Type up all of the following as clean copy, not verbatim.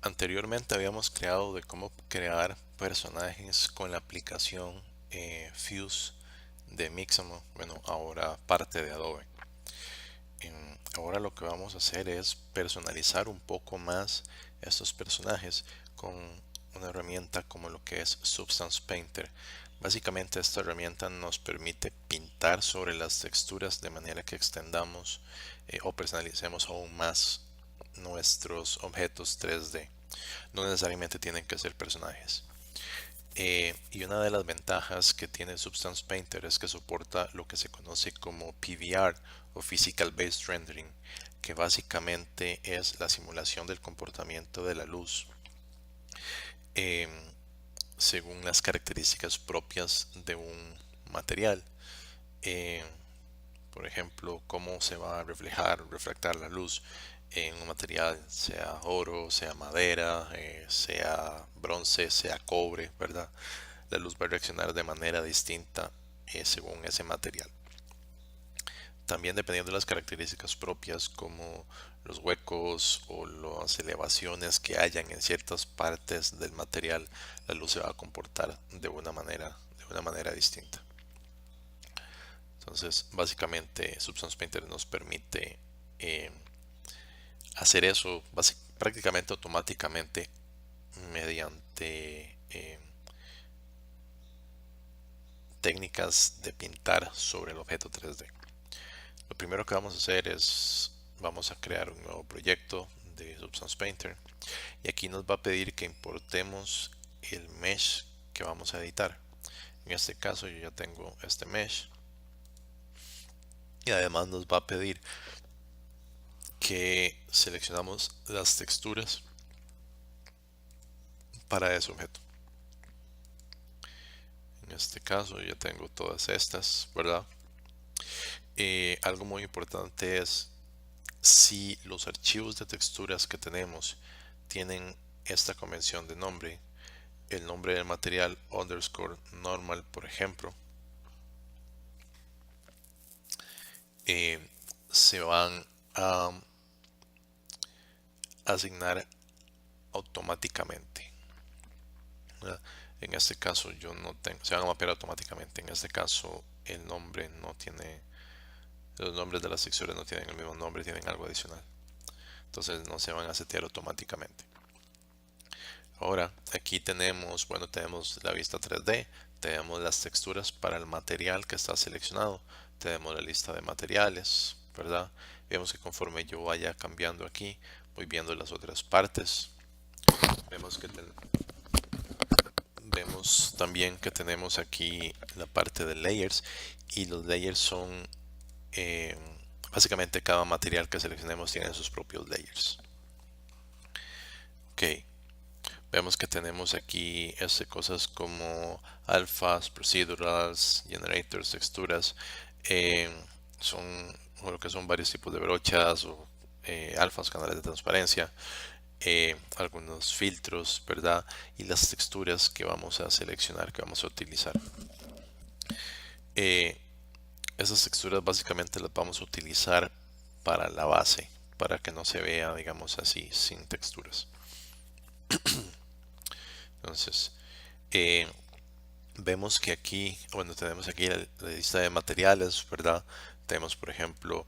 Anteriormente habíamos creado de cómo crear personajes con la aplicación Fuse de Mixamo, bueno, ahora parte de Adobe. Ahora lo que vamos a hacer es personalizar un poco más estos personajes con una herramienta como lo que es Substance Painter. Básicamente esta herramienta nos permite pintar sobre las texturas de manera que extendamos o personalicemos aún más nuestros objetos 3D. No necesariamente tienen que ser personajes. Y una de las ventajas que tiene Substance Painter es que soporta lo que se conoce como PBR o Physical Based Rendering, que básicamente es la simulación del comportamiento de la luz eh, según las características propias de un material. Eh, por ejemplo, cómo se va a refractar la luz en un material, sea oro, sea madera, sea bronce, sea cobre, ¿verdad? La luz va a reaccionar de manera distinta según ese material. También dependiendo de las características propias como los huecos o las elevaciones que hayan en ciertas partes del material, la luz se va a comportar de una manera distinta. Entonces, básicamente, Substance Painter nos permite hacer eso prácticamente automáticamente mediante técnicas de pintar sobre el objeto 3D. Lo primero que vamos a hacer es, vamos a crear un nuevo proyecto de Substance Painter y aquí nos va a pedir que importemos el mesh que vamos a editar. En este caso yo ya tengo este mesh y además nos va a pedir que seleccionamos las texturas para ese objeto. En este caso ya tengo todas estas, ¿verdad? Algo muy importante es si los archivos de texturas que tenemos tienen esta convención de nombre, el nombre del material underscore normal, por ejemplo, eh, se van a asignar automáticamente, ¿verdad? En este caso yo no tengo, se van a mapear automáticamente. En este caso el nombre no tiene, los nombres de las texturas no tienen el mismo nombre, tienen algo adicional. Entonces no se van a setear automáticamente. Ahora aquí tenemos, bueno, tenemos la vista 3D, tenemos las texturas para el material que está seleccionado, tenemos la lista de materiales, ¿verdad? Vemos que conforme yo vaya cambiando aquí, voy viendo las otras partes. Vemos que vemos también que tenemos aquí la parte de layers y los layers son eh, básicamente cada material que seleccionemos tiene sus propios layers. Ok, vemos que tenemos aquí cosas como alphas, procedurals, generators, texturas. eh, son lo que son varios tipos de brochas o alphas, canales de transparencia, algunos filtros, ¿verdad? Y las texturas que vamos a seleccionar, que vamos a utilizar. Eh, Esas texturas básicamente las vamos a utilizar para la base, para que no se vea, digamos así, sin texturas. Entonces, eh, vemos que aquí, bueno, tenemos aquí la lista de materiales, ¿verdad? Tenemos, por ejemplo,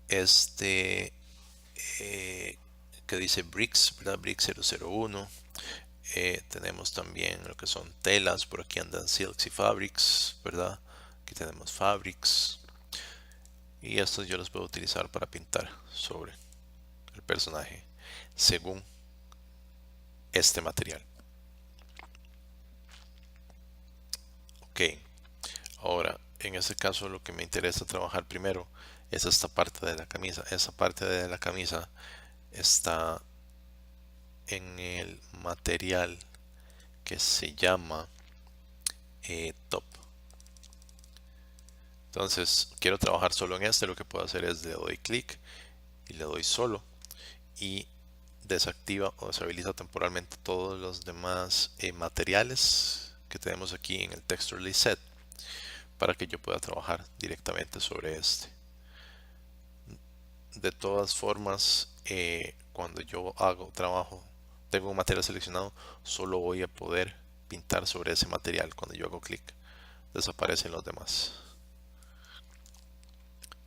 este que dice Bricks, ¿verdad? Bricks 001. Tenemos también lo que son telas, por aquí andan silks y fabrics, ¿verdad? Aquí tenemos fabrics. Y estos yo los puedo utilizar para pintar sobre el personaje según este material. Ok, ahora en este caso lo que me interesa trabajar primero es esta parte de la camisa. Esa parte de la camisa está en el material que se llama top. Entonces quiero trabajar solo en este. Lo que puedo hacer es le doy clic y le doy solo y desactiva o deshabilita temporalmente todos los demás materiales que tenemos aquí en el texture list set para que yo pueda trabajar directamente sobre este. De todas formas, cuando yo hago trabajo tengo un material seleccionado, solo voy a poder pintar sobre ese material. Cuando yo hago clic, desaparecen los demás.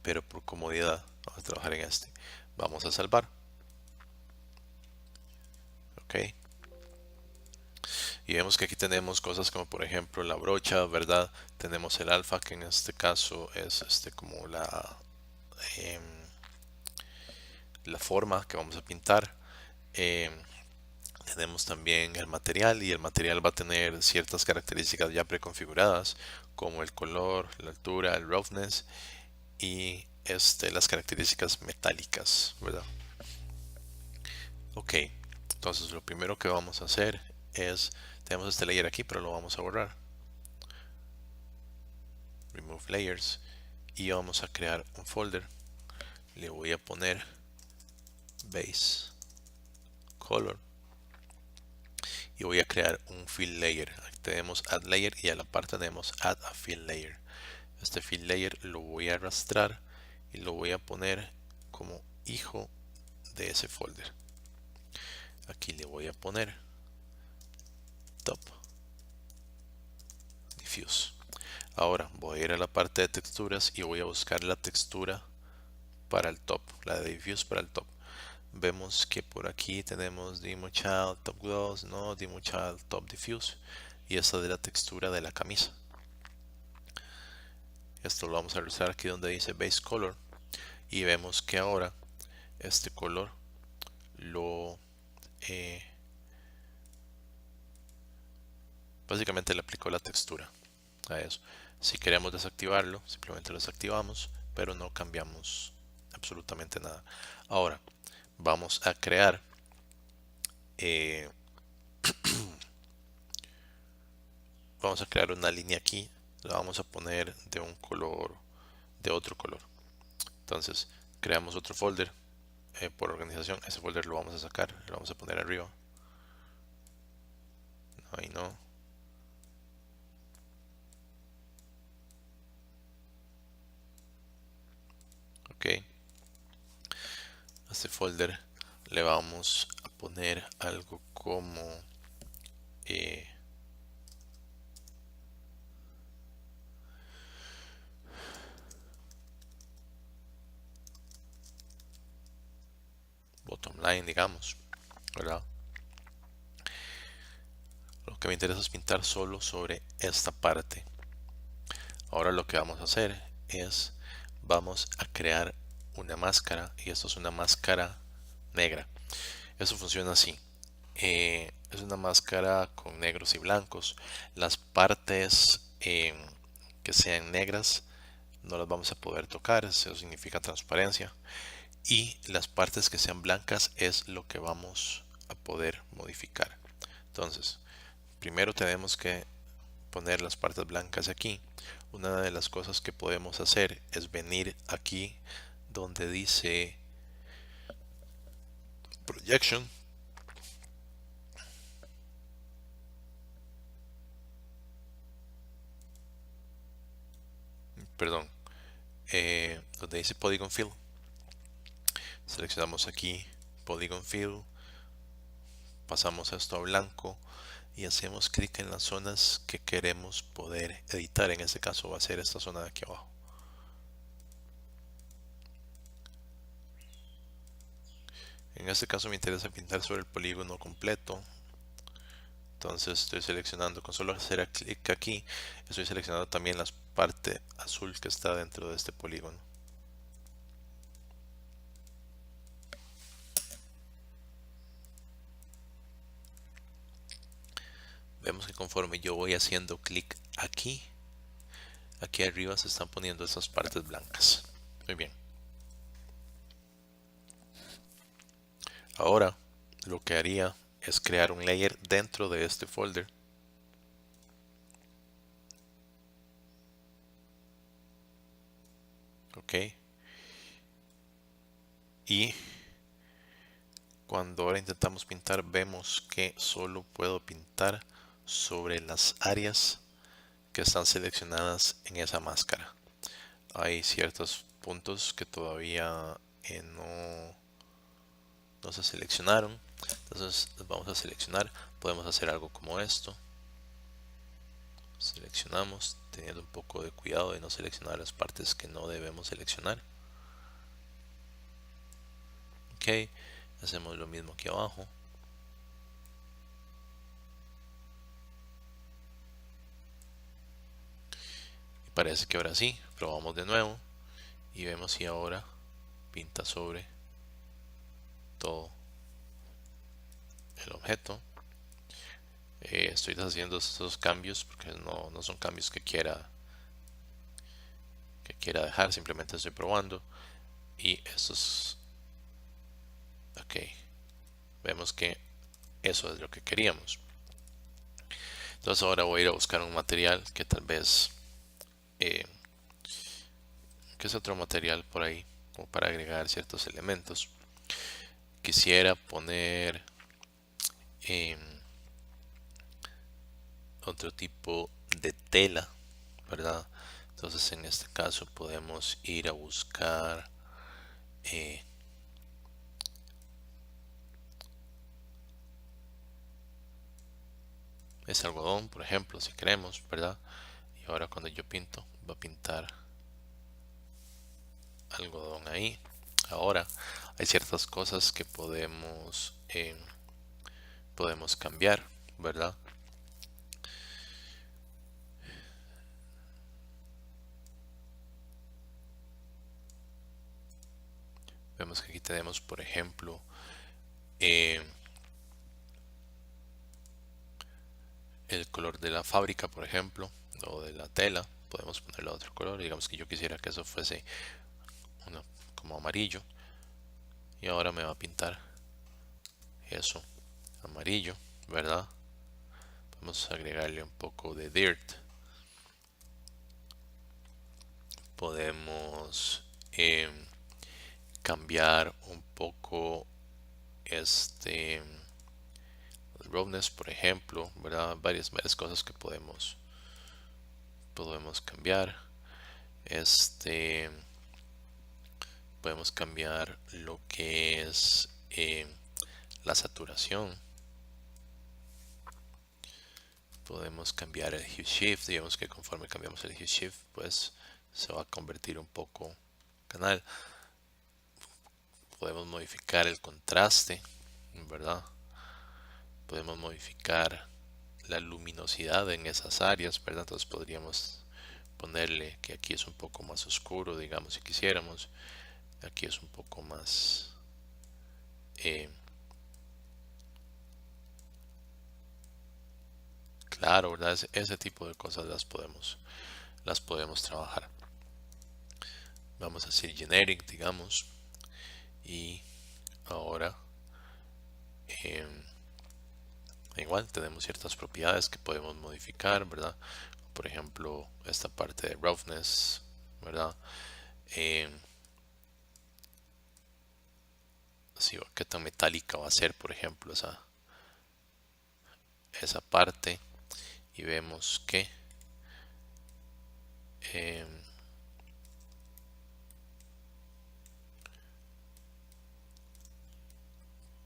Pero por comodidad, vamos a trabajar en este. Vamos a salvar. Ok. Y vemos que aquí tenemos cosas como por ejemplo la brocha, ¿verdad? Tenemos el alfa, que en este caso es como em, la forma que vamos a pintar. Em, Tenemos también el material, y el material va a tener ciertas características ya preconfiguradas, como el color, la altura, el roughness y las características metálicas, ¿verdad? Ok, entonces lo primero que vamos a hacer es, tenemos este layer aquí, pero lo vamos a borrar. Remove layers, y vamos a crear un folder. Le voy a poner base color y voy a crear un fill layer. Aquí tenemos add layer y a la parte tenemos add a fill layer. Este fill layer lo voy a arrastrar y lo voy a poner como hijo de ese folder. Aquí le voy a poner top diffuse. Ahora voy a ir a la parte de texturas y voy a buscar la textura para el top, la de diffuse para el top. Vemos que por aquí tenemos Demo Child Top Gloss, no, Demo Child Top Diffuse, y esta de la textura de la camisa. Esto lo vamos a usar aquí donde dice Base Color, y vemos que ahora este color lo básicamente le aplicó la textura a eso. Si queremos desactivarlo, simplemente lo desactivamos, pero no cambiamos absolutamente nada. Ahora vamos a crear vamos a crear una línea aquí, la vamos a poner de un color, de otro color. Entonces creamos otro folder por organización. Ese folder lo vamos a sacar, lo vamos a poner arriba. Ahí no. Ok. A este folder le vamos a poner algo como bottom line, digamos, ¿verdad? Lo que me interesa es pintar solo sobre esta parte. Ahora lo que vamos a hacer es, vamos a crear una máscara, y esto es una máscara negra. Eso funciona así. Es una máscara con negros y blancos. Las partes que sean negras no las vamos a poder tocar, eso significa transparencia. Y las partes que sean blancas es lo que vamos a poder modificar. Entonces, primero tenemos que poner las partes blancas aquí. Una de las cosas que podemos hacer es venir aquí donde dice Projection, perdón, donde dice Polygon Fill. Seleccionamos aquí Polygon Fill, pasamos esto a blanco y hacemos clic en las zonas que queremos poder editar. En este caso va a ser esta zona de aquí abajo. En este caso me interesa pintar sobre el polígono completo. Entonces estoy seleccionando, con solo hacer clic aquí, estoy seleccionando también la parte azul que está dentro de este polígono. Vemos que conforme yo voy haciendo clic aquí, aquí arriba se están poniendo esas partes blancas. Muy bien. Ahora lo que haría es crear un layer dentro de este folder. Ok. Y cuando ahora intentamos pintar, vemos que solo puedo pintar sobre las áreas que están seleccionadas en esa máscara. Hay ciertos puntos que todavía no no se seleccionaron. Entonces los vamos a seleccionar. Podemos hacer algo como esto. Seleccionamos teniendo un poco de cuidado de no seleccionar las partes que no debemos seleccionar. Ok, hacemos lo mismo aquí abajo. Y parece que ahora sí. Probamos de nuevo y vemos si ahora pinta sobre todo el objeto. Estoy haciendo estos cambios porque no son cambios que quiera dejar, simplemente estoy probando. Y estos, ok, vemos que eso es lo que queríamos. Entonces ahora voy a ir a buscar un material que tal vez que es otro material por ahí, como para agregar ciertos elementos. Quisiera poner otro tipo de tela, ¿verdad? Entonces en este caso podemos ir a buscar ese algodón, por ejemplo, si queremos, ¿verdad? Y ahora cuando yo pinto, va a pintar algodón ahí. Ahora hay ciertas cosas que podemos cambiar, ¿verdad? Vemos que aquí tenemos, por ejemplo, el color de la fábrica, por ejemplo, o de la tela. Podemos ponerle otro color. Digamos que yo quisiera que eso fuese como amarillo. Y ahora me va a pintar eso amarillo, ¿verdad? Vamos a agregarle un poco de dirt. Podemos cambiar un poco este roughness, por ejemplo, ¿verdad? Varias cosas que podemos cambiar. Podemos cambiar lo que es la saturación. Podemos cambiar el hue shift. Digamos que conforme cambiamos el hue shift, pues se va a convertir un poco canal. Podemos modificar el contraste, ¿verdad? Podemos modificar la luminosidad en esas áreas, ¿verdad? Entonces podríamos ponerle que aquí es un poco más oscuro, digamos, si quisiéramos. Aquí es un poco más claro, ¿verdad? Ese tipo de cosas las podemos trabajar. Vamos a decir generic, digamos, y ahora igual tenemos ciertas propiedades que podemos modificar, ¿verdad? Por ejemplo, esta parte de roughness, ¿verdad? Sí, qué tan metálica va a ser, por ejemplo, esa parte. Y vemos que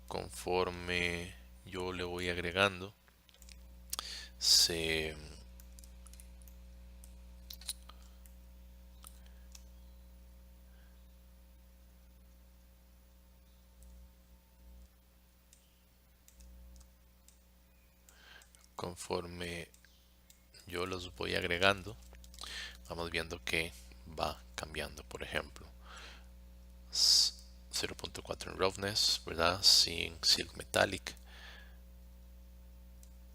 conforme yo le voy agregando, se conforme yo los voy agregando, vamos viendo que va cambiando. Por ejemplo, 0.4 en roughness, ¿verdad? Sin silk metallic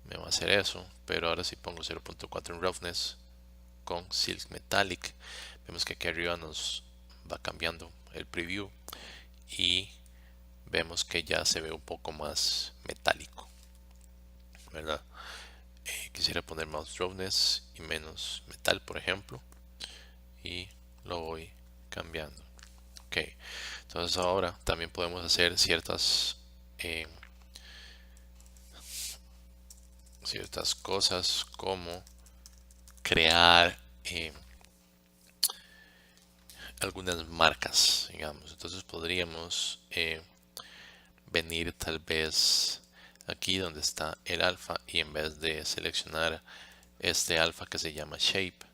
me va a hacer eso, pero ahora si pongo 0.4 en roughness con silk metallic, vemos que aquí arriba nos va cambiando el preview y vemos que ya se ve un poco más metálico, ¿verdad? Quisiera poner más roughness y menos metal, por ejemplo, y lo voy cambiando. Ok, entonces ahora también podemos hacer ciertas cosas como crear algunas marcas, digamos. Entonces podríamos venir tal vez aquí donde está el alfa, y en vez de seleccionar este alfa que se llama shape,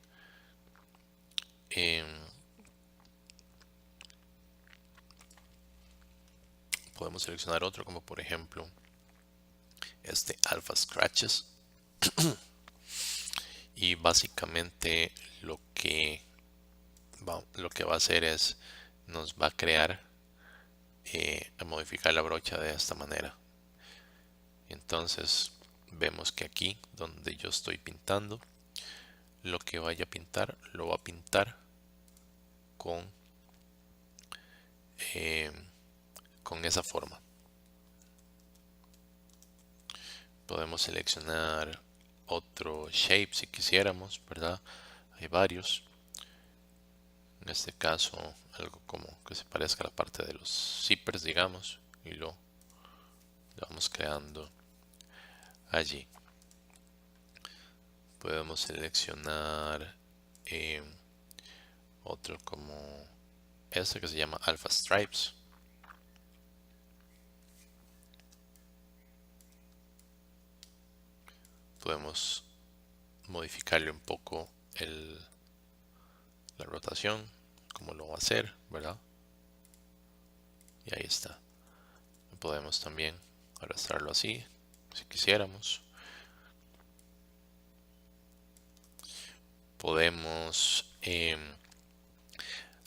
podemos seleccionar otro, como por ejemplo este alpha scratches. Y básicamente lo que va a hacer es nos va a crear, a modificar la brocha de esta manera. Entonces vemos que aquí donde yo estoy pintando, lo que vaya a pintar lo va a pintar con esa forma. Podemos seleccionar otro shape si quisiéramos, ¿verdad? Hay varios. En este caso, algo como que se parezca a la parte de los zippers, digamos, y lo vamos creando allí. Podemos seleccionar otro como este que se llama Alpha Stripes. Podemos modificarle un poco la rotación, como lo va a hacer, ¿verdad? Y ahí está. Podemos también arrastrarlo así, si quisiéramos. Podemos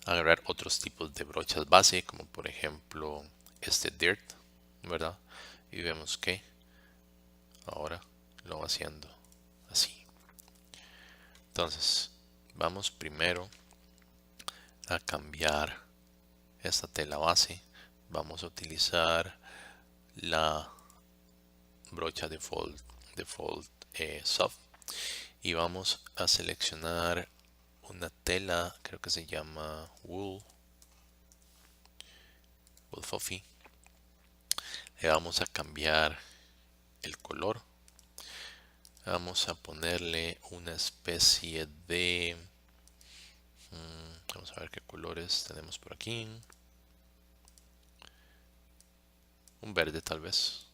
agarrar otros tipos de brochas base, como por ejemplo este dirt, ¿verdad? Y vemos que ahora lo va haciendo así. Entonces vamos primero a cambiar esta tela base. Vamos a utilizar la brocha default soft, y vamos a seleccionar una tela, creo que se llama wool fluffy. Le vamos a cambiar el color. Vamos a ponerle una especie de vamos a ver qué colores tenemos por aquí. Un verde tal vez.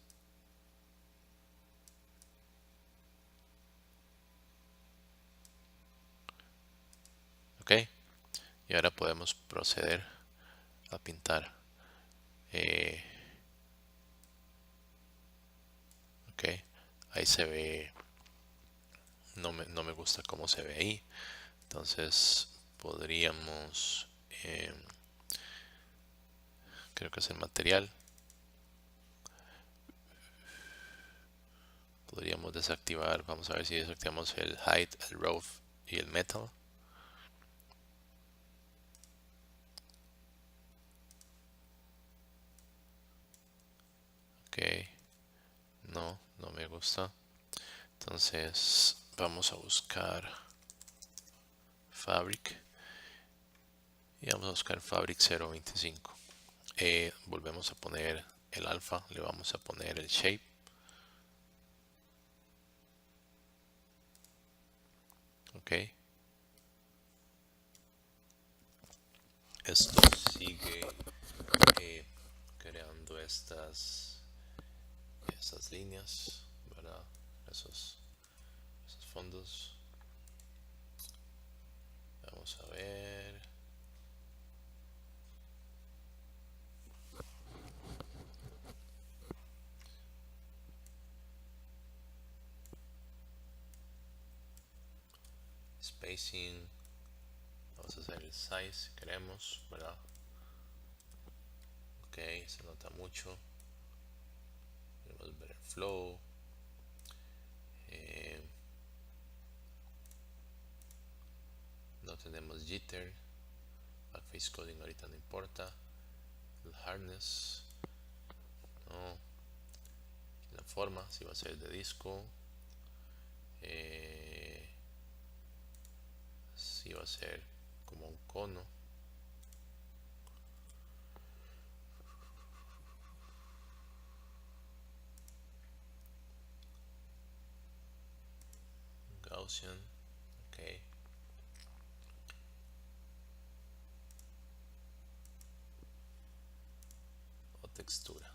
Ok, y ahora podemos proceder a pintar. Ok, ahí se ve, no me gusta cómo se ve ahí. Entonces podríamos, creo que es el material, podríamos desactivar. Vamos a ver si desactivamos el height, el rough y el metal. Ok, no me gusta. Entonces vamos a buscar fabric y vamos a buscar fabric 0.25. Volvemos a poner el alfa, le vamos a poner el shape. Ok, esto sigue creando estas líneas, ¿verdad? Esos fondos. Vamos a ver. Spacing. Vamos a hacer el size si queremos, ¿verdad? Ok, se nota mucho. Queremos ver el flow. No tenemos jitter. Backface coding ahorita no importa. El hardness. No. La forma, si va a ser de disco. Si va a ser como un cono. Gaussian. Ok. O textura.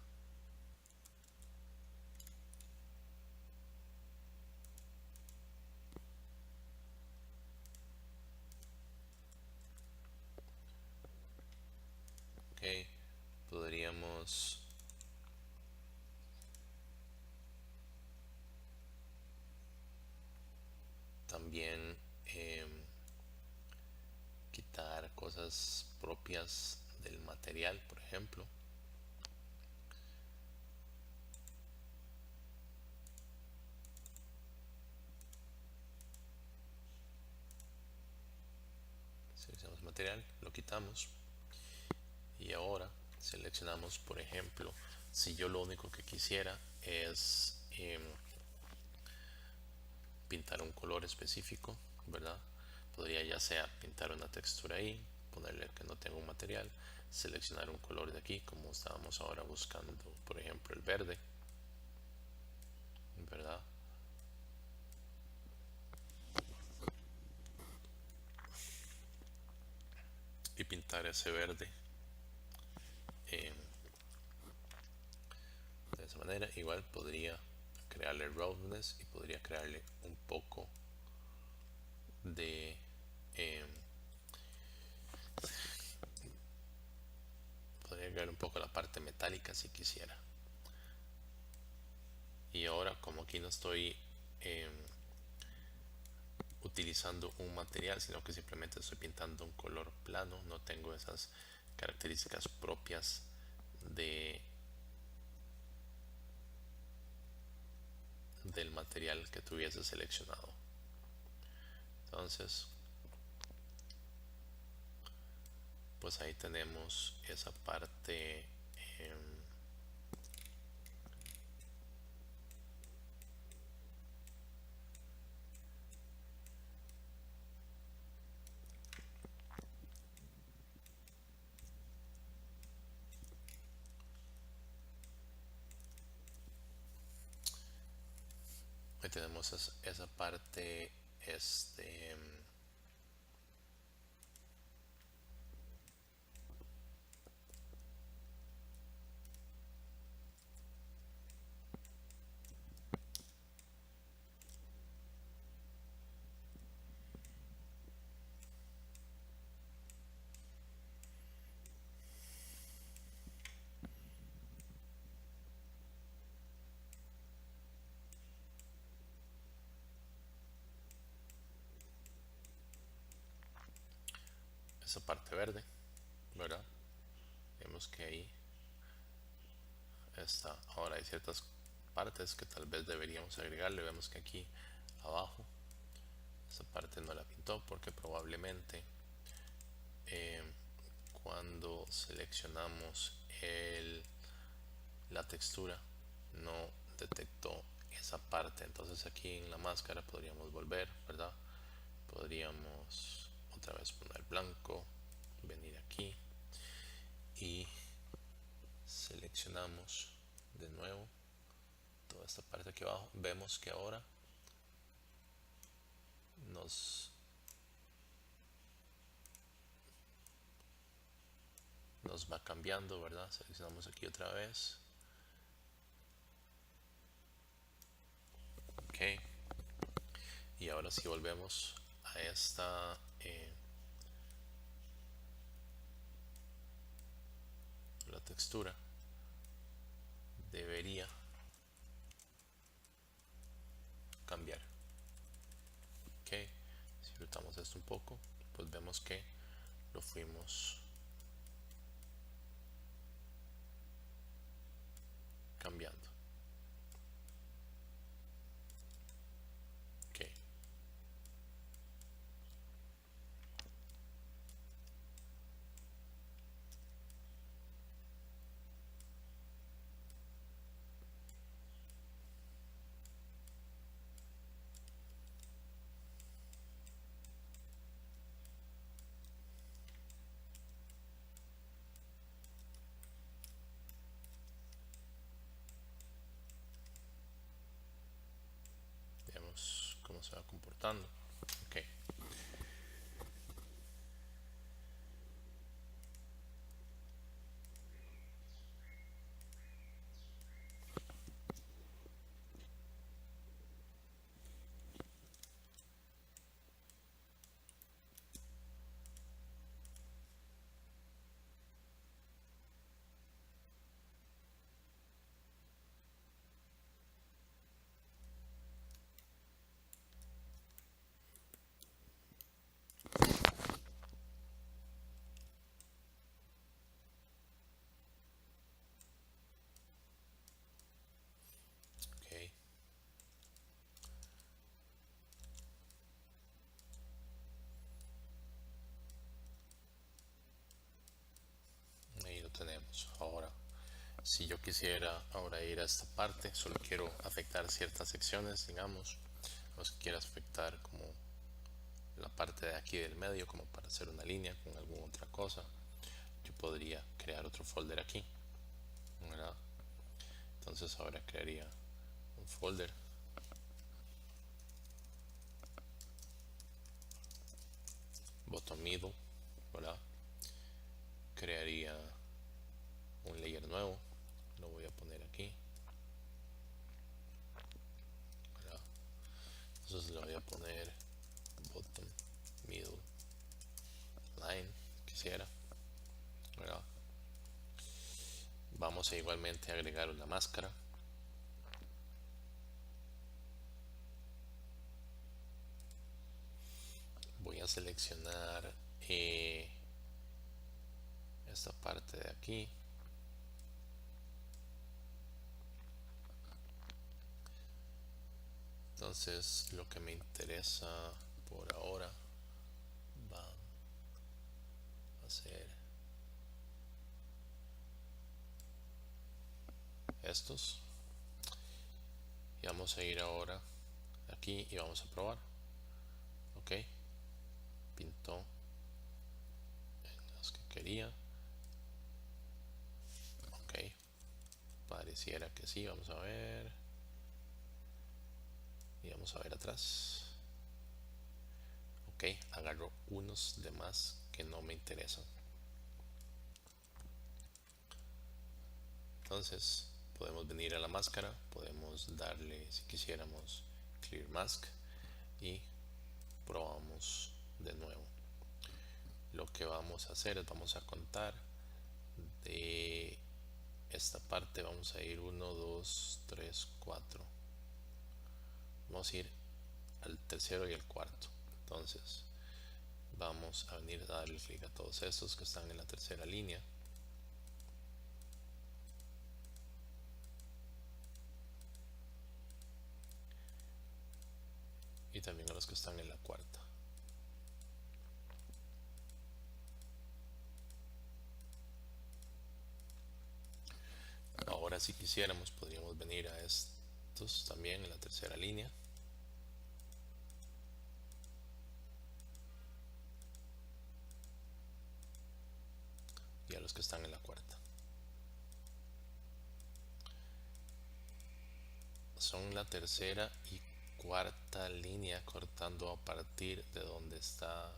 Ok, podríamos también quitar cosas propias del material, por ejemplo. Seleccionamos material, lo quitamos y ahora seleccionamos, por ejemplo, si yo lo único que quisiera es pintar un color específico, ¿verdad? Podría ya sea pintar una textura ahí, ponerle que no tengo un material, seleccionar un color de aquí, como estábamos ahora buscando, por ejemplo, el verde, ¿verdad? Y pintar ese verde eh, de esa manera. Igual podría crearle roughness y podría crearle un poco de eh, podría crear un poco la parte metálica si quisiera. Y ahora, como aquí no estoy eh, utilizando un material, sino que simplemente estoy pintando un color plano, no tengo esas características propias de del material que tuviese seleccionado. Entonces, pues ahí tenemos esa parte ahí tenemos esa parte este esa parte verde, ¿verdad? Vemos que ahí está. Ahora hay ciertas partes que tal vez deberíamos agregarle. Vemos que aquí abajo esta parte no la pintó porque probablemente eh, cuando seleccionamos la textura no detectó esa parte. Entonces aquí en la máscara podríamos volver, ¿verdad? Podríamos otra vez poner blanco, venir aquí y seleccionamos de nuevo toda esta parte aquí abajo. Vemos que ahora nos va cambiando, ¿verdad? Seleccionamos aquí otra vez. Ok. Y ahora si volvemos a esta la textura debería cambiar. Ok. Si frotamos esto un poco, pues vemos que lo fuimos cambiando. Ok. Veamos cómo se va comportando. Ok. Ahora, si yo quisiera ahora ir a esta parte, solo quiero afectar ciertas secciones, digamos, o si quiero afectar como la parte de aquí del medio, como para hacer una línea con alguna otra cosa, yo podría crear otro folder aquí, ¿verdad? Entonces ahora crearía un folder, bottom middle, ¿verdad? Crearía un layer nuevo, lo voy a poner aquí, ¿verdad? Entonces le voy a poner bottom middle line, quisiera, ¿verdad? Vamos a igualmente agregar una máscara. Voy a seleccionar esta parte de aquí. Entonces lo que me interesa por ahora va a ser estos. Y vamos a ir ahora aquí y vamos a probar. Ok, pintó en los que quería. Ok, pareciera que sí. Vamos a ver. Y vamos a ver atrás. Ok, agarro unos de más que no me interesan. Entonces podemos venir a la máscara, podemos darle, si quisiéramos, clear mask y probamos de nuevo. Lo que vamos a hacer es vamos a contar de esta parte, vamos a ir 1 2 3 4, vamos a ir al tercero y al cuarto. Entonces vamos a venir a darle clic a todos estos que están en la tercera línea y también a los que están en la cuarta. Ahora si quisiéramos podríamos venir a estos también en la tercera línea y a los que están en la cuarta. Son la tercera y cuarta línea cortando a partir de donde está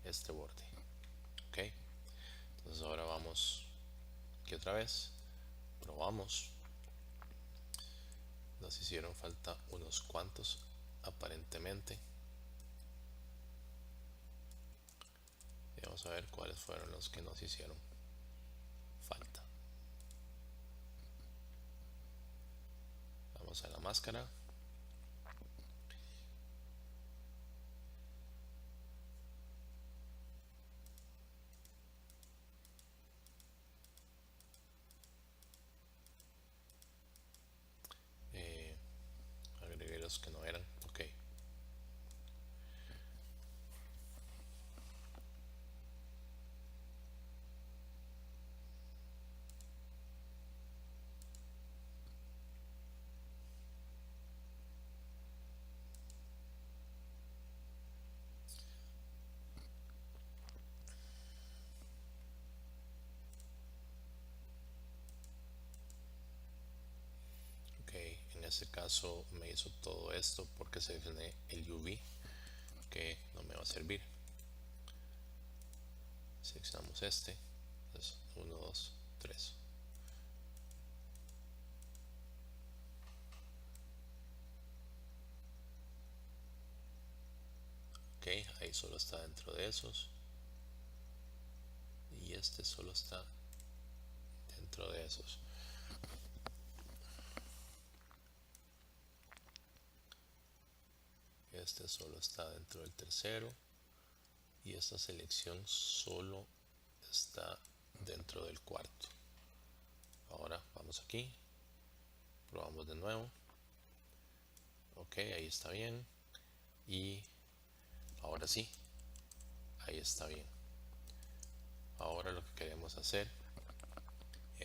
este borde. Ok, entonces ahora vamos aquí otra vez, probamos. Nos hicieron falta unos cuantos aparentemente y vamos a ver cuáles fueron los que nos hicieron falta. Vamos a la máscara, agregué los que no eran. Ok, ok, en este caso me hizo todo esto porque seleccioné el UV que no me va a servir. Seleccionamos este, entonces 1 2 3. Ok, ahí solo está dentro de esos y este solo está dentro de esos. Este solo está dentro del tercero y esta selección solo está dentro del cuarto. Ahora vamos aquí, probamos de nuevo. Ok, ahí está bien y ahora sí, ahí está bien. Ahora lo que queremos hacer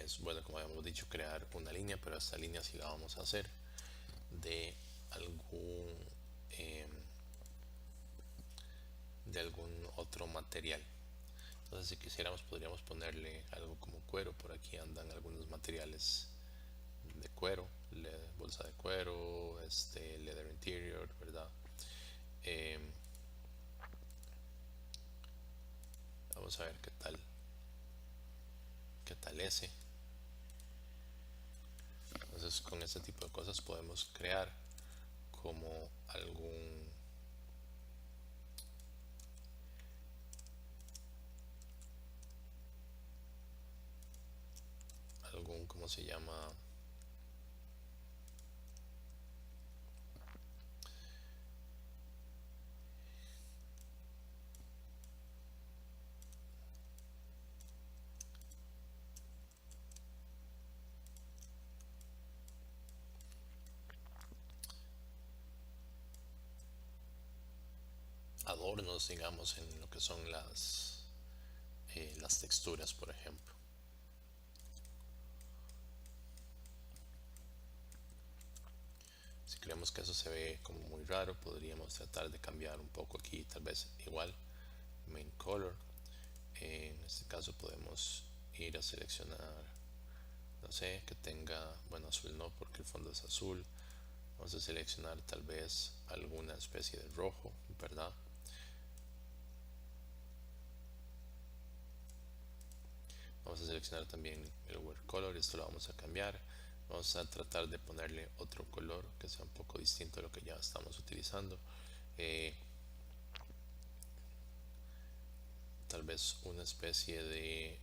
es, bueno, como habíamos dicho, crear una línea, pero esta línea sí la vamos a hacer de algún em, de algún otro material. Entonces, si quisiéramos, podríamos ponerle algo como cuero. Por aquí andan algunos materiales de cuero, bolsa de cuero, leather interior, ¿verdad? Em, Vamos a ver qué tal ese. Entonces, con este tipo de cosas podemos crear como ¿cómo se llama? Adornos, digamos, en lo que son las texturas, por ejemplo. Si creemos que eso se ve como muy raro, podríamos tratar de cambiar un poco aquí, tal vez igual, main color. En este caso podemos ir a seleccionar, no sé, que tenga, bueno, azul no, porque el fondo es azul. Vamos a seleccionar tal vez alguna especie de rojo, ¿verdad? Vamos a seleccionar también el wear color, esto lo vamos a cambiar. Vamos a tratar de ponerle otro color que sea un poco distinto a lo que ya estamos utilizando. Eh, Tal vez una especie de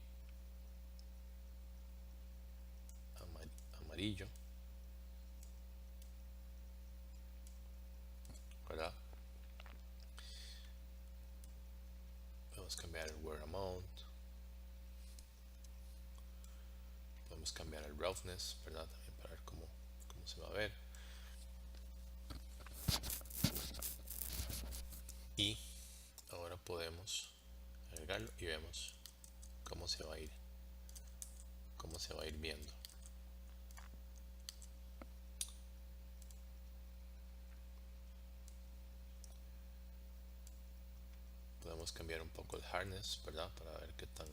amarillo, ¿verdad? Podemos cambiar el wear amount, podemos cambiar el roughness, ¿verdad? También para ver cómo se va a ver. Y ahora podemos agregarlo y vemos cómo se va a ir, cómo se va a ir viendo. Podemos cambiar un poco el hardness, ¿verdad? Para ver qué tan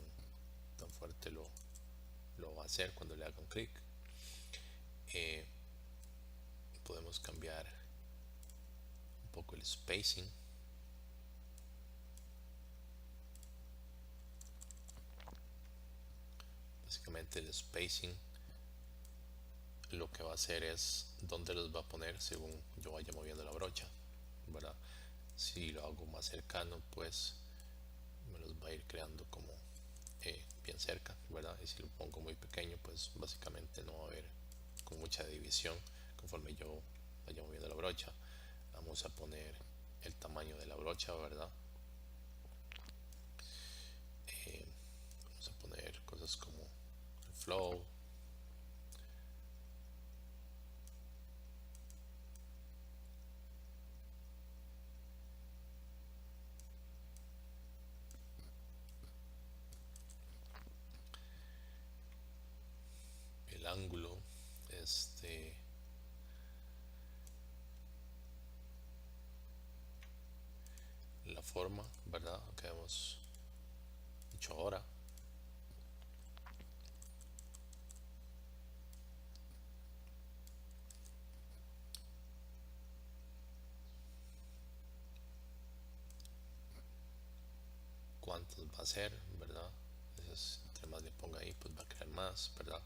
fuerte lo va a hacer cuando le haga un clic. Eh, Podemos cambiar un poco el spacing. Básicamente el spacing lo que va a hacer es dónde los va a poner según yo vaya moviendo la brocha, ¿verdad? Si lo hago más cercano, pues me los va a ir creando como bien cerca, ¿verdad? Y si lo pongo muy pequeño, pues básicamente no va a haber con mucha división conforme yo vaya moviendo la brocha. Vamos a poner el tamaño de la brocha, ¿verdad? Vamos a poner cosas como el flow, el ángulo, la forma, ¿verdad? Que hemos dicho ahora. Cuántos va a ser, ¿verdad? Entonces, entre más le ponga ahí, pues va a crear más, ¿verdad?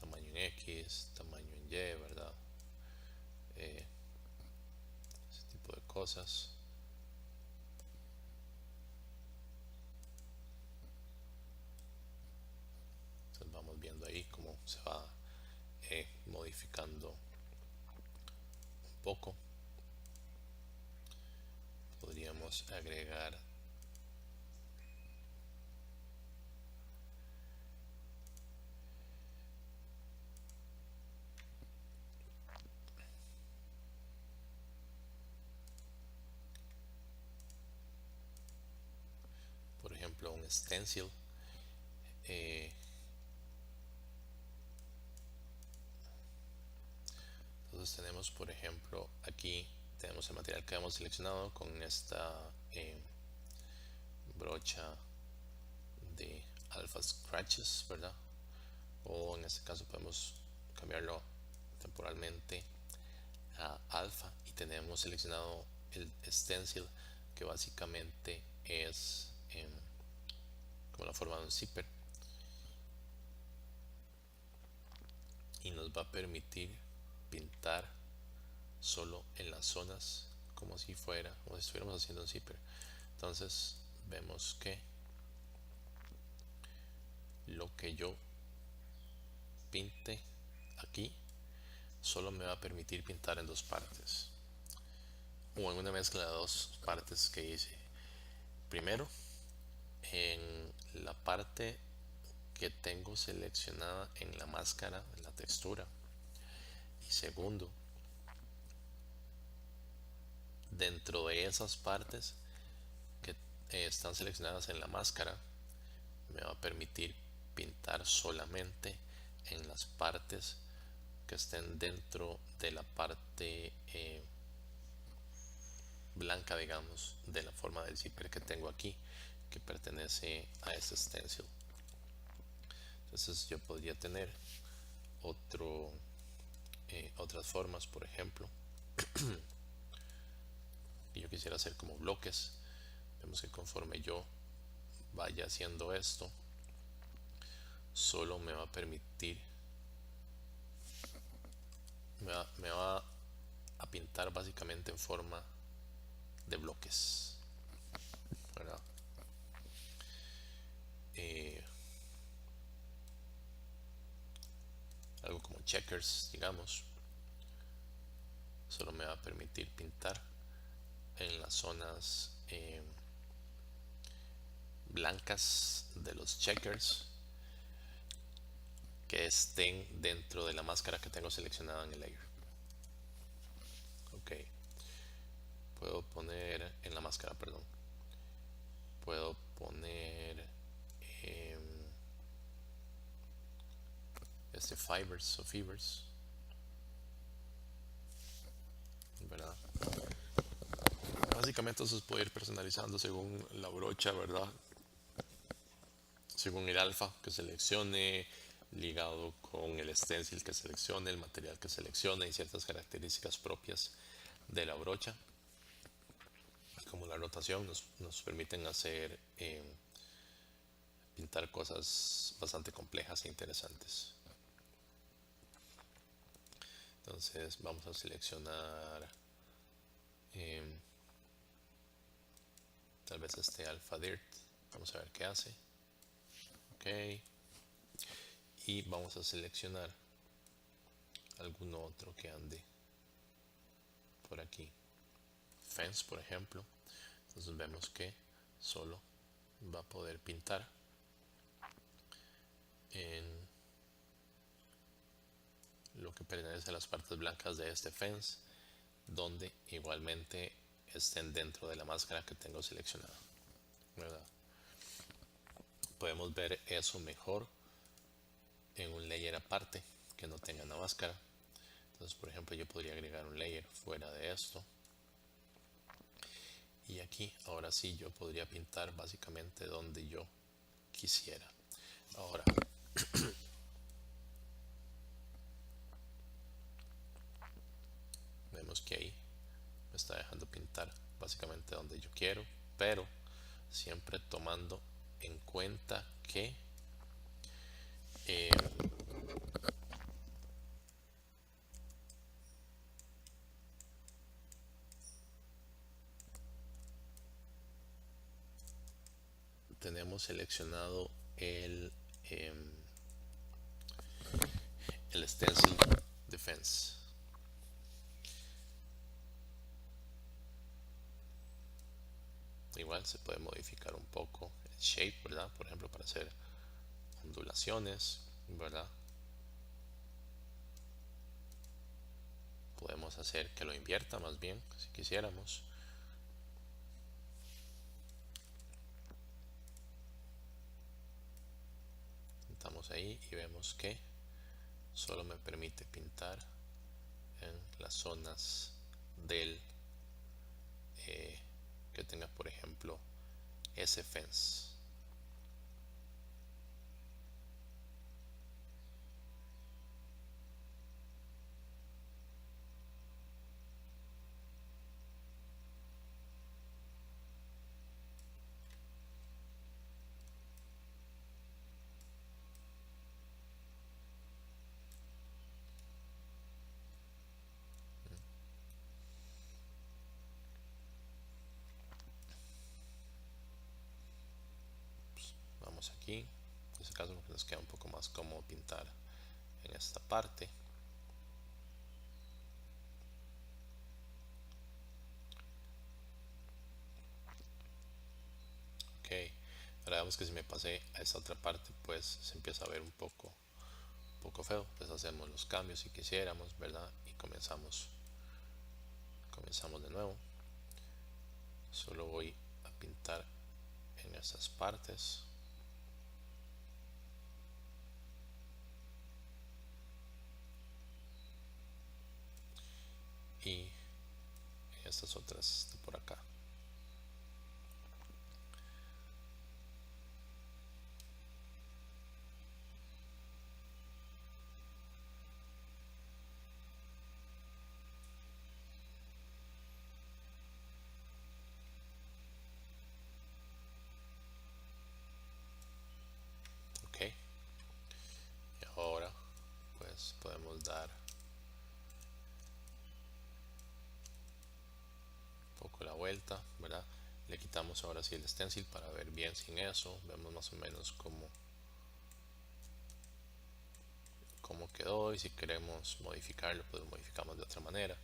Tamaño en X, tamaño en Y, ¿verdad? Eh, Ese tipo de cosas. Entonces vamos viendo ahí cómo se va modificando un poco. Podríamos agregar por ejemplo un stencil eh, entonces tenemos, por ejemplo, aquí tenemos el material que hemos seleccionado con esta brocha de alpha scratches, ¿verdad? O en este caso podemos cambiarlo temporalmente a alfa, y tenemos seleccionado el stencil, que básicamente es como la forma de un zipper, y nos va a permitir pintar solo en las zonas, como si estuviéramos haciendo un zipper. Entonces vemos que lo que yo pinte aquí solo me va a permitir pintar en dos partes, o en una mezcla de dos partes que hice. Primero, en la parte que tengo seleccionada en la máscara, en la textura. Y segundo, dentro de esas partes que están seleccionadas en la máscara, me va a permitir pintar solamente en las partes que estén dentro de la parte blanca, digamos, de la forma del zipper que tengo aquí, que pertenece a este stencil. Entonces yo podría tener otras formas. Por ejemplo, y yo quisiera hacer como bloques. Vemos que conforme yo vaya haciendo esto, solo me va a permitir, me va a pintar básicamente en forma de bloques, ¿verdad? Algo como checkers, digamos, solo me va a permitir pintar en las zonas blancas de los checkers que estén dentro de la máscara que tengo seleccionada en el layer. Ok, puedo poner en la máscara, perdón, puedo poner fibers o fibers, ¿verdad? Básicamente eso se puede ir personalizando según la brocha, ¿verdad? Según el alfa que seleccione, ligado con el stencil que seleccione, el material que seleccione y ciertas características propias de la brocha, como la rotación, nos permiten hacer pintar cosas bastante complejas e interesantes. Entonces vamos a seleccionar tal vez este alpha dirt, vamos a ver qué hace. Ok, y vamos a seleccionar algún otro que ande por aquí, fence por ejemplo. Entonces vemos que solo va a poder pintar en lo que pertenece a las partes blancas de este fence, donde igualmente estén dentro de la máscara que tengo seleccionada, ¿verdad? Podemos ver eso mejor en un layer aparte que no tenga la máscara. Entonces, por ejemplo, yo podría agregar un layer fuera de esto, y aquí ahora sí yo podría pintar básicamente donde yo quisiera. Ahora vemos que ahí me está dejando pintar básicamente donde yo quiero, pero siempre tomando en cuenta que tenemos seleccionado el stencil defense. Igual se puede modificar un poco el shape, ¿verdad? Por ejemplo, para hacer ondulaciones, ¿verdad? Podemos hacer que lo invierta más bien, si quisiéramos. vamos ahí y vemos que solo me permite pintar en las zonas del que tenga, por ejemplo, ese fence. Vamos aquí, en este caso nos queda un poco más cómodo pintar en esta parte. Ok, ahora vemos que si me pasé a esta otra parte, pues se empieza a ver un poco feo. Pues hacemos los cambios si quisiéramos, ¿verdad? Y comenzamos de nuevo. Solo voy a pintar en estas partes. Y estas otras de por acá. Ok, y ahora pues podemos dar un poco la vuelta, ¿verdad? Le quitamos ahora sí el stencil para ver bien sin eso. Vemos más o menos cómo quedó, y si queremos modificarlo pues lo modificamos de otra manera.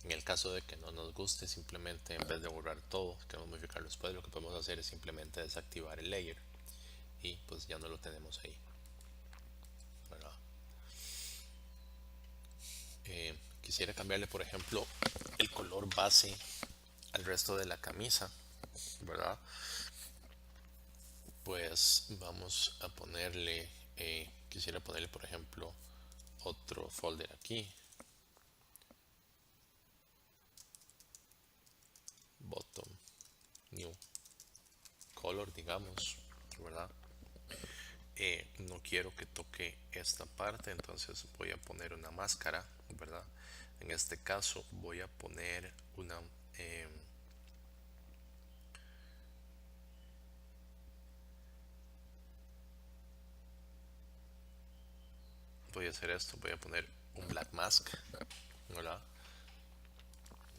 En el caso de que no nos guste, simplemente en vez de borrar todo, queremos modificarlo después, lo que podemos hacer es simplemente desactivar el layer y pues ya no lo tenemos ahí, ¿verdad? Quisiera cambiarle, por ejemplo, el color base al resto de la camisa, ¿verdad? Pues vamos a ponerle, quisiera ponerle, por ejemplo, otro folder aquí, bottom new color, digamos, ¿verdad? No quiero que toque esta parte, entonces voy a poner una máscara, ¿verdad? En este caso voy a poner una voy a hacer esto, voy a poner un black mask, ¿verdad?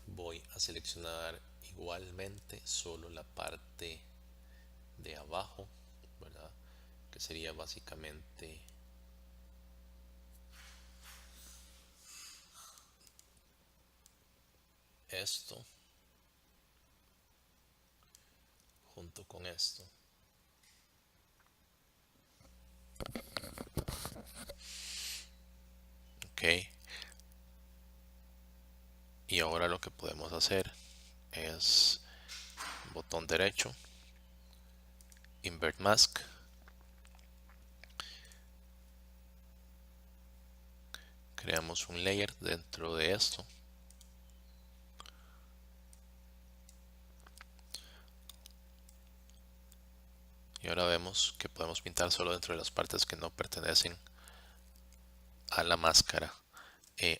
Voy a seleccionar igualmente solo la parte de abajo, ¿verdad? Que sería básicamente esto junto con esto. Ok, y ahora lo que podemos hacer es botón derecho, invert mask, creamos un layer dentro de esto, y ahora vemos que podemos pintar solo dentro de las partes que no pertenecen a la máscara.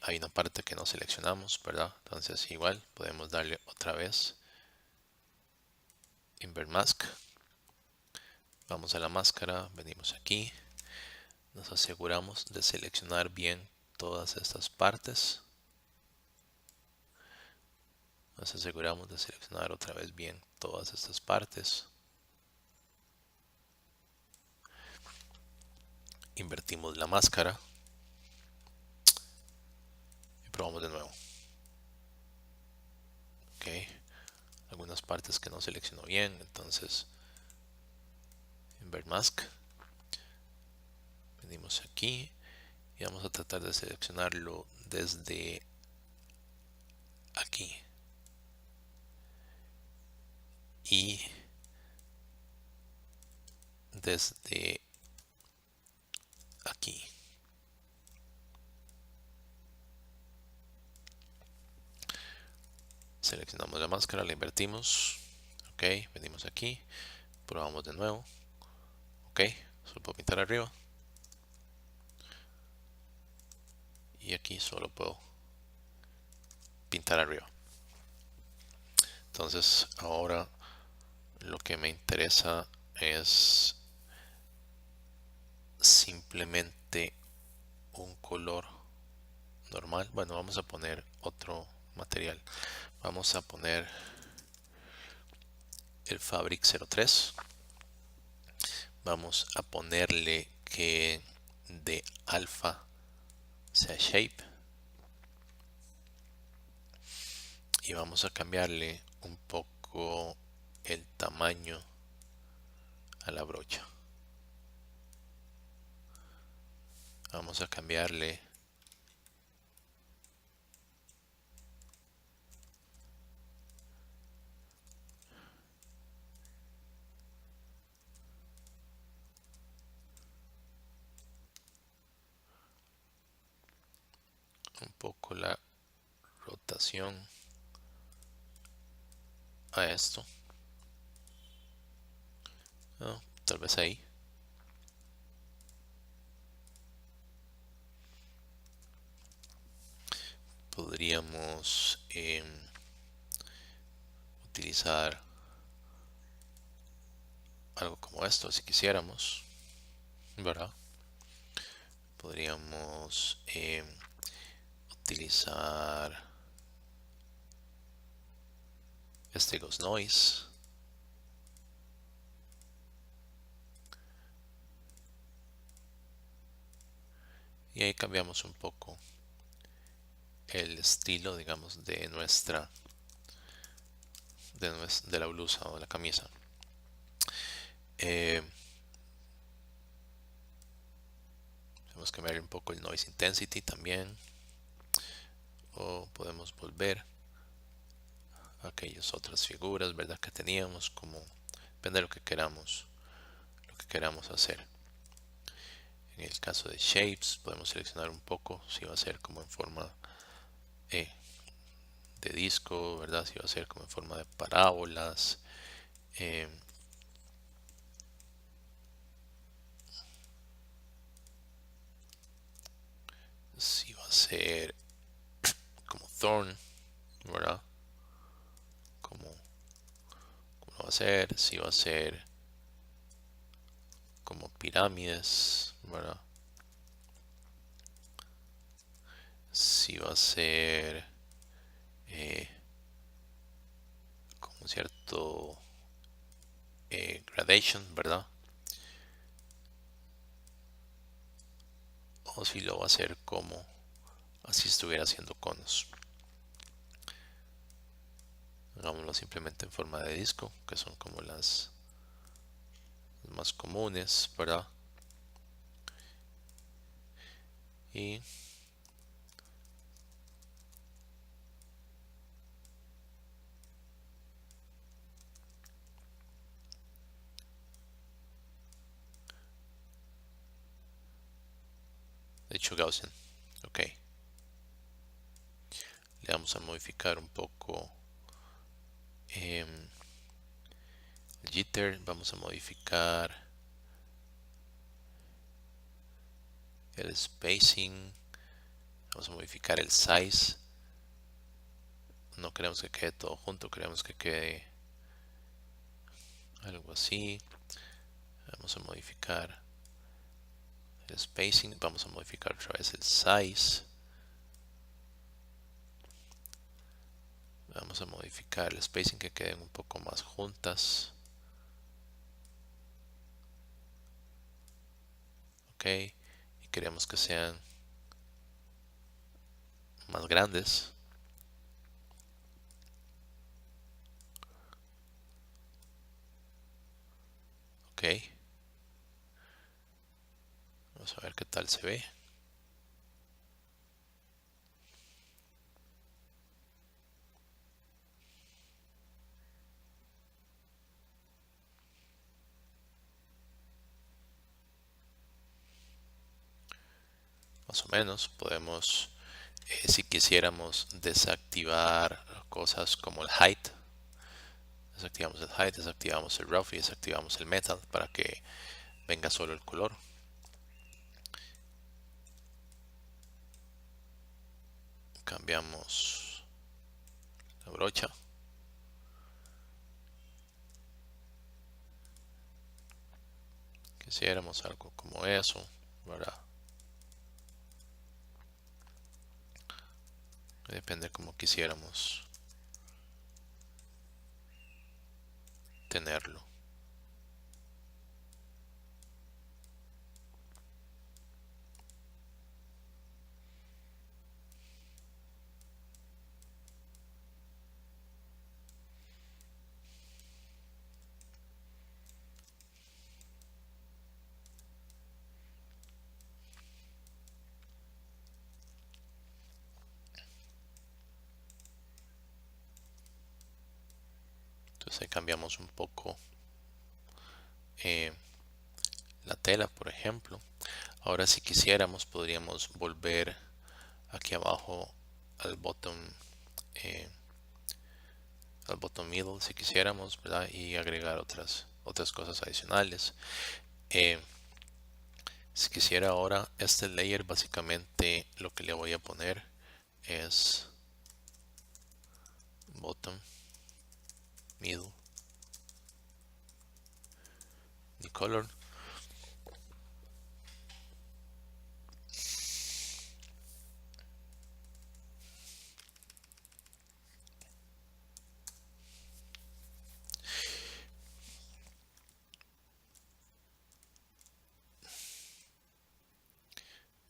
Hay una parte que no seleccionamos, ¿verdad? Entonces igual podemos darle otra vez invert mask, vamos a la máscara, venimos aquí, nos aseguramos de seleccionar bien todas estas partes, nos aseguramos de seleccionar otra vez bien todas estas partes, invertimos la máscara y probamos de nuevo. Ok, algunas partes que no seleccionó bien, entonces invert mask, venimos aquí y vamos a tratar de seleccionarlo desde aquí y desde seleccionamos la máscara, la invertimos, ok, venimos aquí, probamos de nuevo, ok, solo puedo pintar arriba y aquí solo puedo pintar arriba. Entonces ahora lo que me interesa es simplemente un color normal. Bueno, vamos a poner otro material. Vamos a poner el Fabric 03. Vamos a ponerle que de alfa sea shape y vamos a cambiarle un poco el tamaño a la brocha. Vamos a cambiarle un poco la rotación a esto. Tal vez ahí. Podríamos utilizar algo como esto si quisiéramos, ¿verdad? Podríamos utilizar este Ghost Noise. Y ahí cambiamos un poco el estilo, digamos, de nuestra de la blusa o la camisa. Podemos cambiar un poco el noise intensity también, o podemos volver a aquellas otras figuras, verdad, que teníamos, como depende de lo que queramos hacer. En el caso de shapes podemos seleccionar un poco si va a ser como en forma de disco, verdad, si va a ser como en forma de parábolas, si va a ser como thorn, verdad, como va a ser, si va a ser como pirámides, ¿verdad? Si va a ser como cierto gradation, ¿verdad? O si lo va a hacer como así estuviera haciendo conos. Hagámoslo simplemente en forma de disco, que son como las más comunes, ¿verdad? Y de hecho Gaussian, ok. Le vamos a modificar un poco el jitter, vamos a modificar el spacing, vamos a modificar el size. No queremos que quede todo junto, queremos que quede algo así. Vamos a modificar el spacing, vamos a modificar otra vez el size. Vamos a modificar el spacing, que queden un poco más juntas. Ok, y queremos que sean más grandes. Ok, vamos a ver qué tal se ve. Más o menos podemos, si quisiéramos desactivar cosas como el height. Desactivamos el height, desactivamos el rough y desactivamos el metal para que venga solo el color. Cambiamos la brocha. Quisiéramos algo como eso, ¿verdad? Depende como quisiéramos tenerlo. Entonces ahí cambiamos un poco eh, la tela, por ejemplo. Ahora si quisiéramos podríamos volver aquí abajo al bottom eh, al bottom middle si quisiéramos, ¿verdad? Y agregar otras cosas adicionales. Eh, si quisiera ahora este layer, básicamente lo que le voy a poner es bottom middle y color.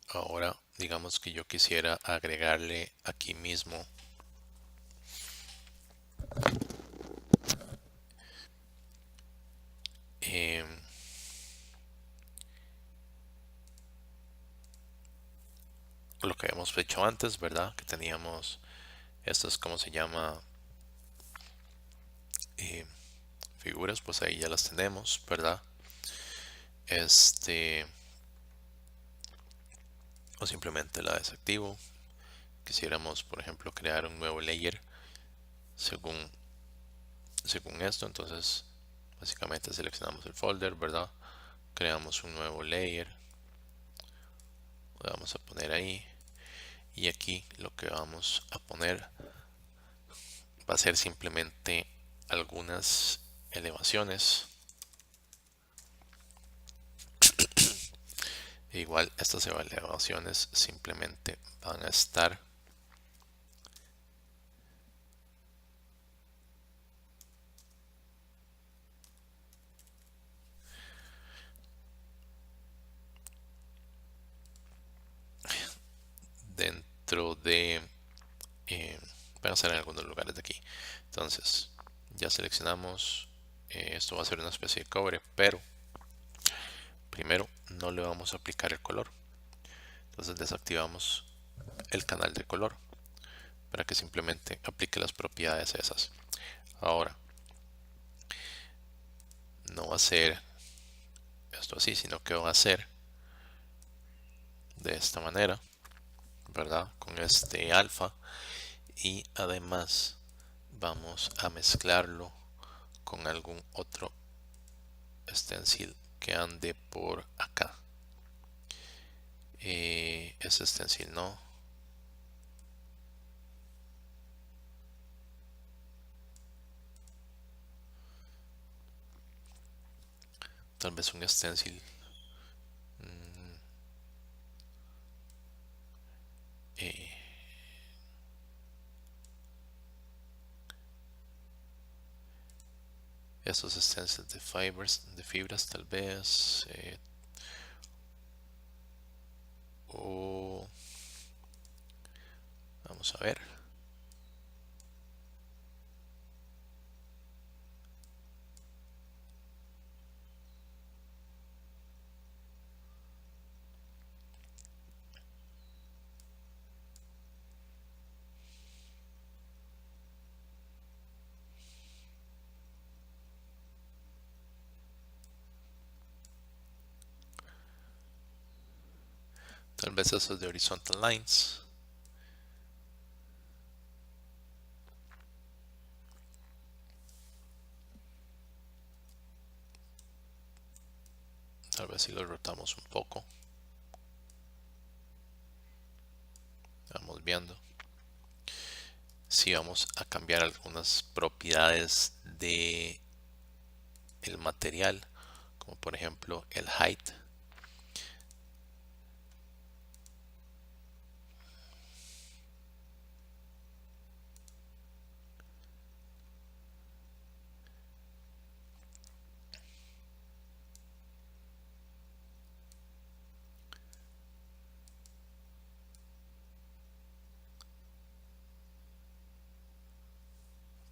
Ahora digamos que yo quisiera agregarle aquí mismo eh, lo que habíamos hecho antes, ¿verdad? Que teníamos estas, ¿cómo se llama? Eh, figuras, pues ahí ya las tenemos, ¿verdad? O simplemente la desactivo. Quisiéramos, por ejemplo, crear un nuevo layer según esto, entonces básicamente seleccionamos el folder, ¿verdad? Creamos un nuevo layer, lo vamos a poner ahí, y aquí lo que vamos a poner va a ser simplemente algunas elevaciones. E igual estas elevaciones simplemente van a estar dentro de van a estar en algunos lugares de aquí. Entonces ya seleccionamos, esto va a ser una especie de cobre, pero primero no le vamos a aplicar el color. Entonces desactivamos el canal de color para que simplemente aplique las propiedades esas. Ahora no va a ser esto así, sino que va a ser de esta manera, ¿verdad? Con este alfa, y además vamos a mezclarlo con algún otro stencil que ande por acá. Ese stencil no. Tal vez un stencil eh, esos stencils de fibras tal vez, o vamos a ver. Tal vez esos de horizontal lines. si lo rotamos un poco. Vamos viendo. Si vamos a cambiar algunas propiedades de el material, como por ejemplo el height.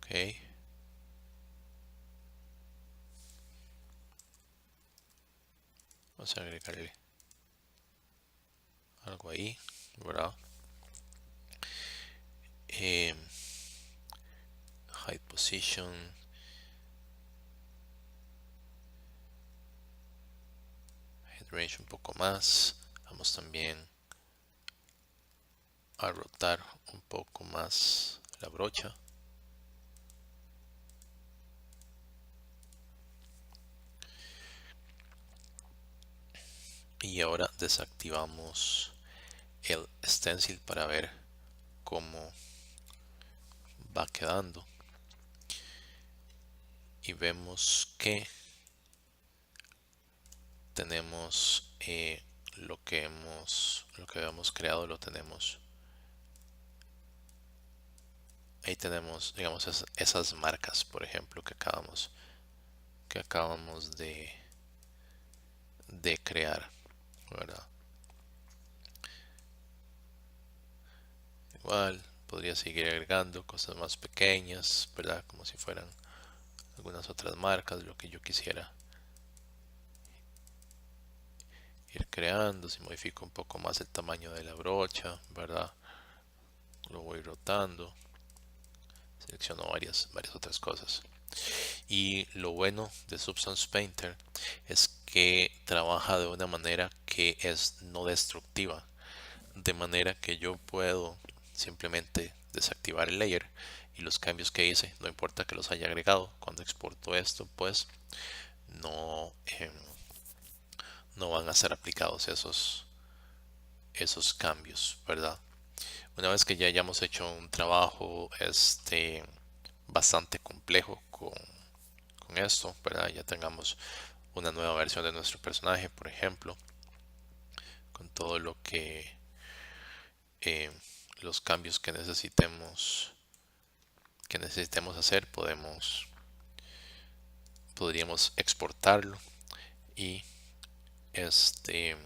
Ok. Vamos a agregarle algo ahí, ¿verdad? Height position. Head range un poco más. Vamos también a rotar un poco más la brocha. Y ahora desactivamos el stencil para ver cómo va quedando. Y vemos que tenemos lo que habíamos creado, lo tenemos. Ahí tenemos, digamos, esas marcas, por ejemplo, que acabamos de crear, ¿verdad? Igual podría seguir agregando cosas más pequeñas, ¿verdad? Como si fueran algunas otras marcas, lo que yo quisiera ir creando. Si modifico un poco más el tamaño de la brocha, ¿verdad? Lo voy rotando. Selecciono varias otras cosas. Y lo bueno de Substance Painter es que trabaja de una manera que es no destructiva, de manera que yo puedo simplemente desactivar el layer y los cambios que hice, no importa que los haya agregado, cuando exporto esto pues no, no van a ser aplicados esos cambios, ¿verdad? Una vez que ya hayamos hecho un trabajo bastante complejo con esto, ¿verdad? Ya tengamos una nueva versión de nuestro personaje, por ejemplo, con todo lo que eh, los cambios que necesitemos hacer, podríamos exportarlo y este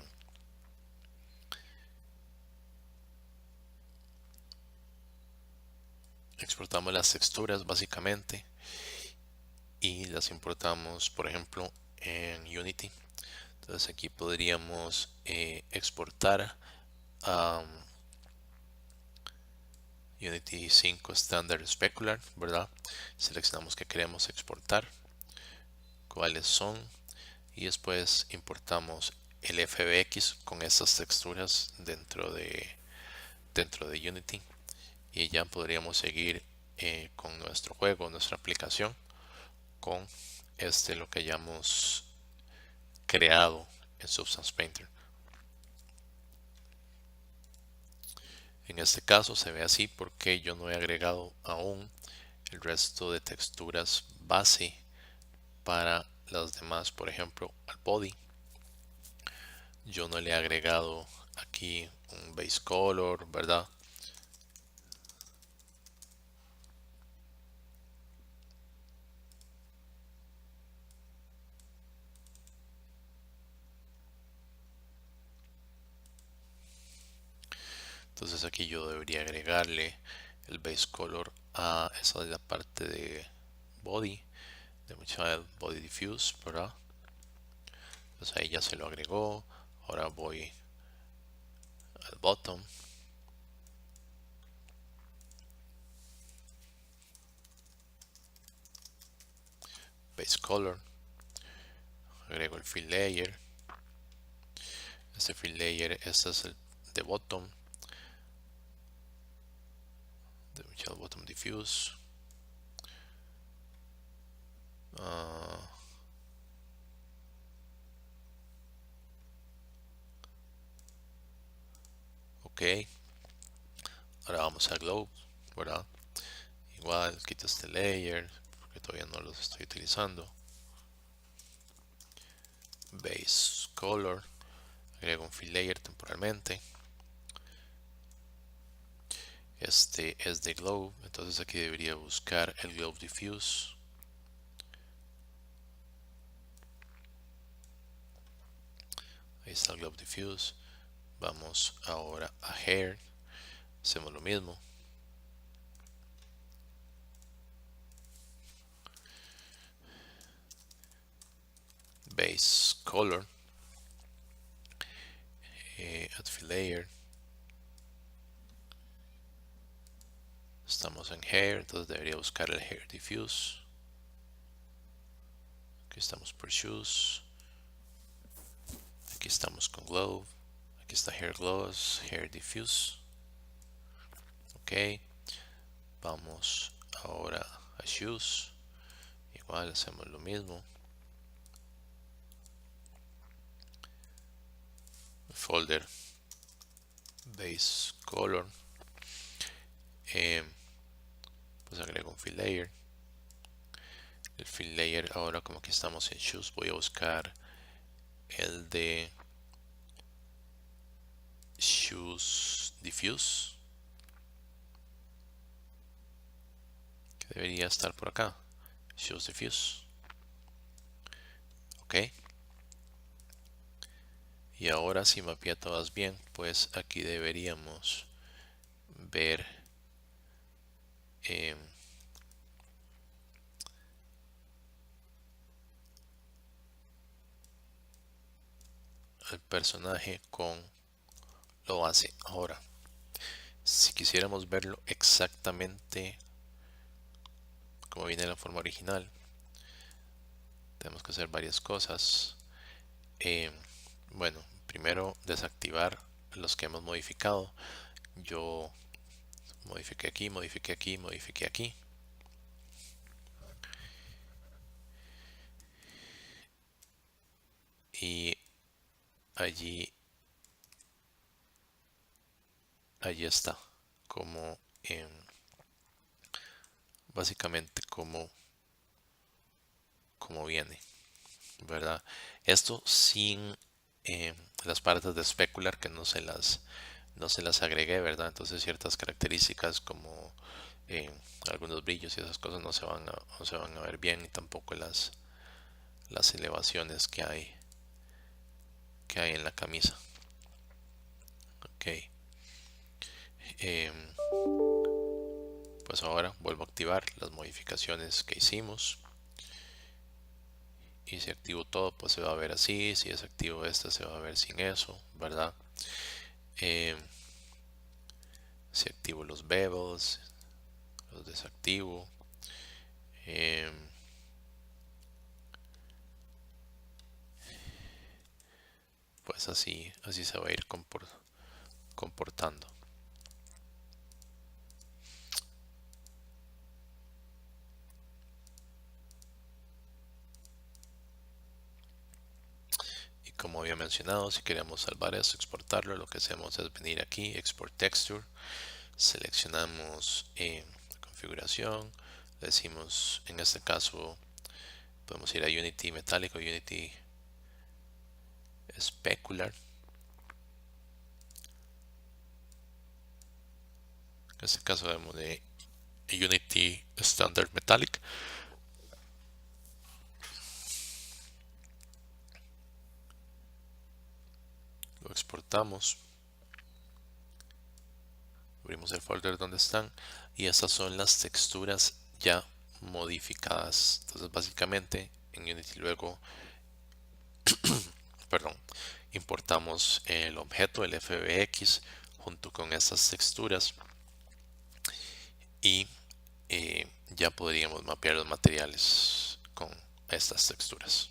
exportamos las texturas básicamente y las importamos, por ejemplo, en Unity. Entonces aquí podríamos exportar a Unity 5 Standard Specular, ¿verdad? Seleccionamos que queremos exportar, cuáles son, y después importamos el FBX con estas texturas dentro de Unity y ya podríamos seguir con nuestro juego, nuestra aplicación, con lo que hayamos creado en Substance Painter. En este caso se ve así porque yo no he agregado aún el resto de texturas base para las demás. Por ejemplo, al body yo no le he agregado aquí un base color, ¿verdad? Entonces aquí yo debería agregarle el base color a esa de la parte de body, de mi child body diffuse, ¿verdad? Entonces ahí ya se lo agregó. Ahora voy al bottom, base color, agrego el fill layer. Este fill layer, este es el de bottom, de mi child bottom diffuse. ok. Ahora vamos a Globe, ¿verdad? Igual, quito este layer, porque todavía no los estoy utilizando. Base Color, agrego un fill layer temporalmente. Este es de Globe, entonces aquí debería buscar el Globe Diffuse. Ahí está el Globe Diffuse. Vamos ahora a Hair, hacemos lo mismo. Base Color, add fill layer. Estamos en Hair, entonces debería buscar el Hair Diffuse. Aquí estamos por Shoes. Aquí estamos con Globe. Aquí está Hair Gloss, Hair Diffuse. Ok. Vamos ahora a Shoes. Igual hacemos lo mismo. Folder Base Color. Pues agrego un fill layer. El fill layer, ahora como que estamos en Shoes, voy a buscar el de Shoes Diffuse, que debería estar por acá. Shoes Diffuse. Ok. Y ahora si mapea todas bien, pues aquí deberíamos ver el personaje con lo base. Ahora, si quisiéramos verlo exactamente como viene la forma original, tenemos que hacer varias cosas. Bueno, primero desactivar los que hemos modificado. Yo modifiqué aquí, modifiqué aquí, modifiqué aquí. Y allí está, como básicamente como viene, ¿verdad? Esto sin las partes de especular, que no se las agregué, ¿verdad? Entonces ciertas características como algunos brillos y esas cosas no se van a ver bien, y tampoco las elevaciones que hay en la camisa. Ok. Pues ahora vuelvo a activar las modificaciones que hicimos. Y si activo todo, pues se va a ver así. Si desactivo esta, se va a ver sin eso, ¿verdad? Si activo los bevels, los desactivo. Pues así se va a ir comportando. Y como había mencionado, si queremos salvar eso, exportarlo, lo que hacemos es venir aquí, Export Texture, seleccionamos configuración, le decimos, en este caso podemos ir a Unity Metallic o Unity Specular. En este caso vemos de Unity Standard Metallic. Lo exportamos, abrimos el folder donde están, y estas son las texturas ya modificadas. Entonces básicamente en Unity luego perdón, importamos el objeto, el FBX, junto con estas texturas, y ya podríamos mapear los materiales con estas texturas.